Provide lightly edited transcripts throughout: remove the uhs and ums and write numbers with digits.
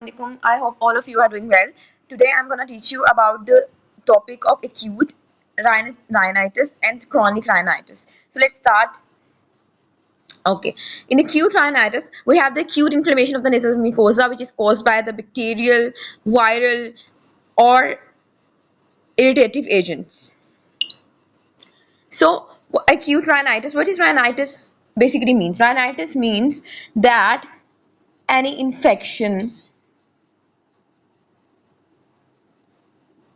Assalamualaikum. I hope all of you are doing well. Today I'm going to teach you about the topic of acute rhinitis and chronic rhinitis. So let's start. Okay. In acute rhinitis, we have the acute inflammation of the nasal mucosa, which is caused by the bacterial, viral, or irritative agents. So acute rhinitis, what is rhinitis basically means? Rhinitis means that any infection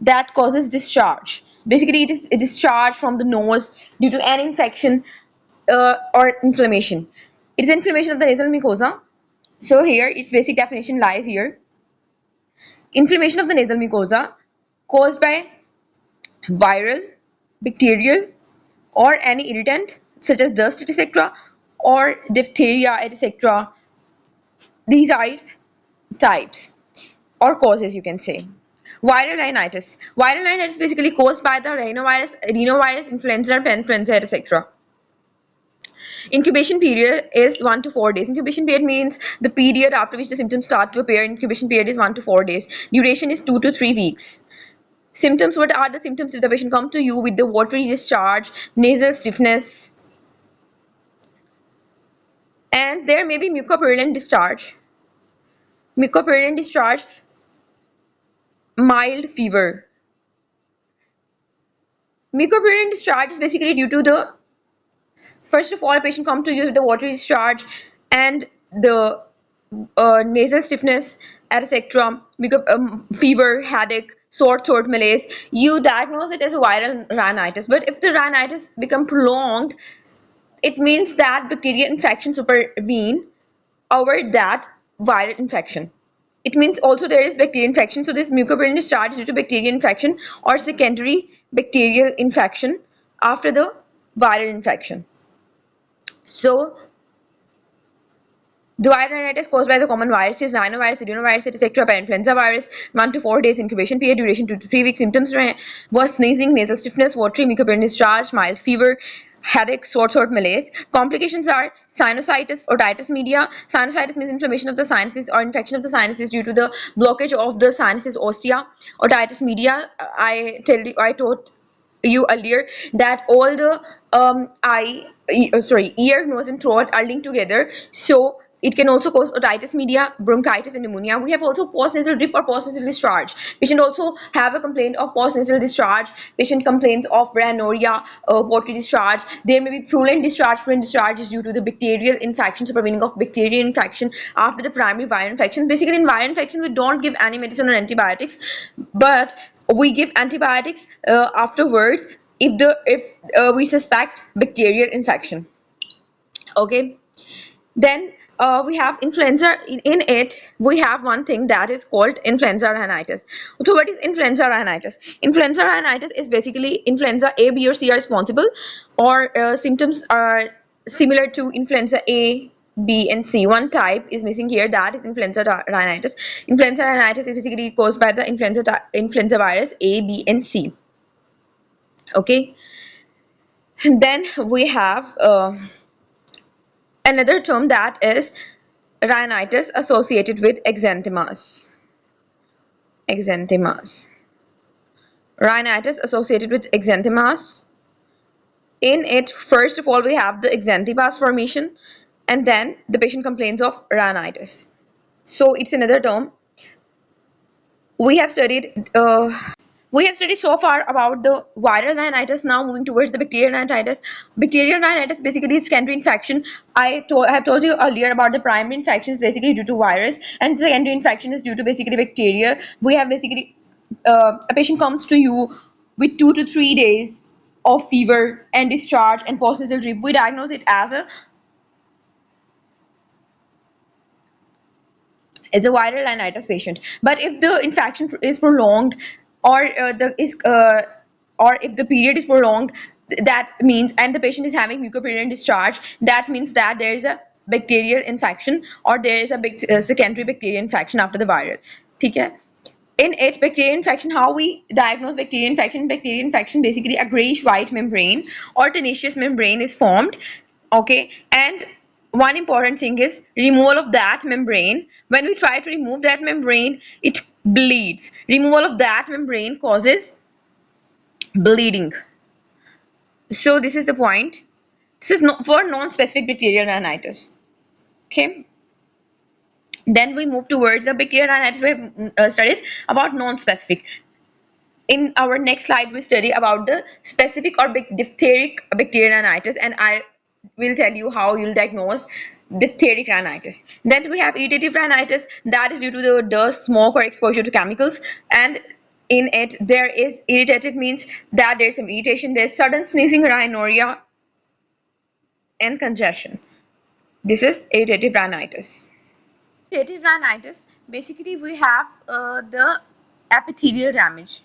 that causes discharge. Basically, it is a discharge from the nose due to an infection or inflammation. It is inflammation of the nasal mucosa. So here, its basic definition lies here. Inflammation of the nasal mucosa caused by viral, bacterial, or any irritant such as dust, etc., or diphtheria, etc. These are its types or causes, you can say. Viral rhinitis. Viral rhinitis is basically caused by the rhinovirus, influenza, influenza, etc. Incubation period is 1 to 4 days. Incubation period means the period after which the symptoms start to appear. Incubation period is 1 to 4 days. Duration is 2 to 3 weeks. Symptoms. What are the symptoms if the patient comes to you with the watery discharge, nasal stiffness, and there may be mucopurulent discharge. Mucopurulent discharge, mild fever. Mucopurulent discharge is basically due to the first of all, a patient comes to you with the watery discharge and the nasal stiffness, etc., fever, headache, sore throat, malaise. You diagnose it as a viral rhinitis. But if the rhinitis become prolonged, it means that bacterial infection supervene over that viral infection. It means also there is bacterial infection. So this mucopurulent discharge is due to bacterial infection or secondary bacterial infection after the viral infection. So the viral rhinitis caused by the common viruses, rhinovirus, adenovirus, etc., parainfluenza virus, 1 to 4 days incubation period, duration 2 to 3 weeks, symptoms was sneezing, nasal stiffness, watery mucopurulent discharge, mild fever, headache, sore throat, malaise. Complications are sinusitis, otitis media. Sinusitis means inflammation of the sinuses or infection of the sinuses due to the blockage of the sinuses ostia. Otitis media, I told you earlier that all the ear, nose, and throat are linked together. So it can also cause otitis media, bronchitis, and pneumonia. We have also postnasal drip or postnasal discharge. Patient also have a complaint of postnasal discharge. Patient complains of rhinorrhea, watery discharge. There may be purulent discharge. Purulent discharge is due to the bacterial infection, supervening of bacterial infection after the primary viral infection. Basically, in viral infection, we don't give any medicine or antibiotics, but we give antibiotics afterwards if we suspect bacterial infection. Okay, then we have influenza. In it we have one thing that is called influenza rhinitis. So what is influenza rhinitis? Influenza rhinitis is basically influenza A, B, or C are responsible, or symptoms are similar to influenza A, B, and C. One type is missing here, that is influenza rhinitis. Influenza rhinitis is basically caused by the influenza virus A, B, and C. Okay, and then we have another term that is rhinitis associated with exanthemas. Exanthemas. Rhinitis associated with exanthemas. In it, first of all, we have the exanthemas formation, and then the patient complains of rhinitis. So it's another term. We have studied so far about the viral rhinitis. Now moving towards the bacterial rhinitis. Bacterial rhinitis basically is secondary infection. I have told you earlier about the primary infection is basically due to virus, and secondary infection is due to basically bacteria. We have basically a patient comes to you with 2 to 3 days of fever and discharge and postnasal drip. We diagnose it as a viral rhinitis patient. But if the infection is prolonged, or or if the period is prolonged, that means, and the patient is having mucopurulent discharge, that means that there is a bacterial infection, or there is a secondary bacterial infection after the virus. Okay. In it, bacterial infection, how we diagnose bacterial infection? Bacterial infection, basically a grayish white membrane or tenacious membrane is formed. Okay, and one important thing is removal of that membrane. When we try to remove that membrane, it bleeds. Removal of that membrane causes bleeding. So this is the point. This is not for non-specific bacterial rhinitis. Okay. Then we move towards the bacterial rhinitis. We have studied about non-specific. In our next slide, we study about the specific or diphtheric bacterial rhinitis, and I will tell you how you'll diagnose diphtheric rhinitis. Then we have irritative rhinitis, that is due to the dust, smoke, or exposure to chemicals, and in it there is irritative means that there's some irritation, there's sudden sneezing, rhinorrhea, and congestion. This is irritative rhinitis. Irritative rhinitis, basically we have the epithelial damage.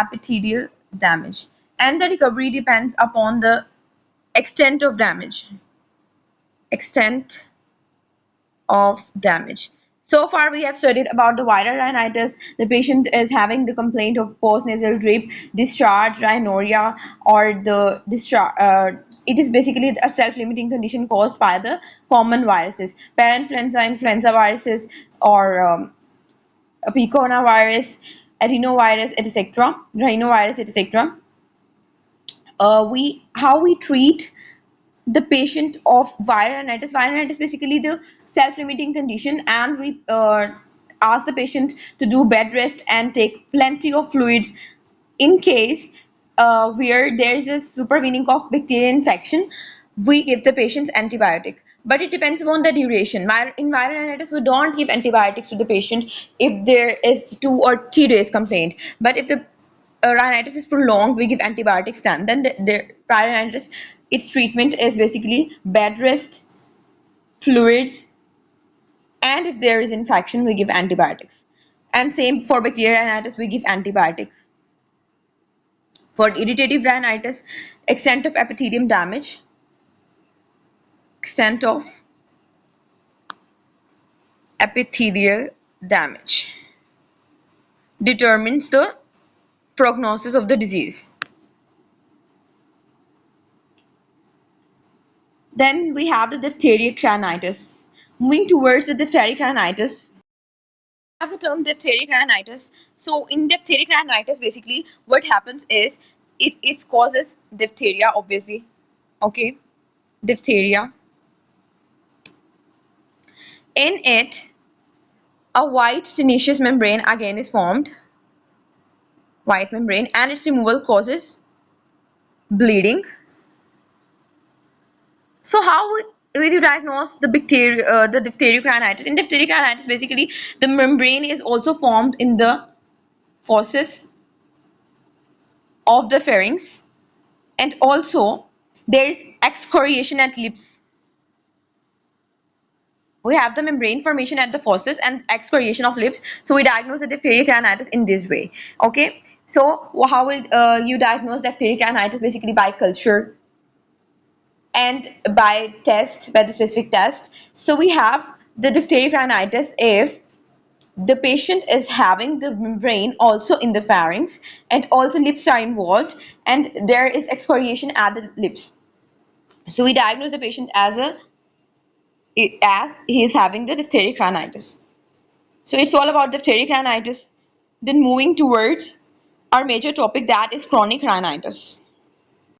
Epithelial damage, and the recovery depends upon the extent of damage. Extent of damage. So far we have studied about the viral rhinitis. The patient is having the complaint of postnasal drip, discharge, rhinorrhea, or the discharge. It is basically a self-limiting condition caused by the common viruses, parainfluenza, influenza viruses, or picornavirus, adenovirus, etc., rhinovirus, etc. We how we treat the patient of viral rhinitis. Viral rhinitis is basically the self-limiting condition, and we ask the patient to do bed rest and take plenty of fluids. In case where there is a supervening of bacterial infection, we give the patients antibiotic, but it depends upon the duration. In viral rhinitis, we don't give antibiotics to the patient if there is 2 or 3 days complaint, but if the rhinitis is prolonged, we give antibiotics then the viral rhinitis, its treatment is basically bed rest, fluids, and if there is infection, we give antibiotics. And same for bacterial rhinitis, we give antibiotics. For irritative rhinitis, extent of epithelium damage, extent of epithelial damage determines the prognosis of the disease. Then we have the diphtheric rhinitis. Moving towards the diphtheric rhinitis, we have the term diphtheric rhinitis. So in diphtheric rhinitis, basically what happens is it causes diphtheria, obviously. Okay, diphtheria. In it, a white tenacious membrane again is formed, white membrane, and its removal causes bleeding. So how will you diagnose the the diphtheric rhinitis? In diphtheric rhinitis, basically the membrane is also formed in the fauces of the pharynx, and also there is excoriation at lips. We have the membrane formation at the fauces and excoriation of lips, so we diagnose the diphtheric rhinitis in this way. Okay, so how will you diagnose diphtheric rhinitis? Basically by culture and by test, by the specific test. So we have the diphtheric rhinitis if the patient is having the membrane also in the pharynx, and also lips are involved, and there is excoriation at the lips. So we diagnose the patient as he is having the diphtheric rhinitis. So it's all about diphtheric rhinitis. Then moving towards our major topic, that is chronic rhinitis.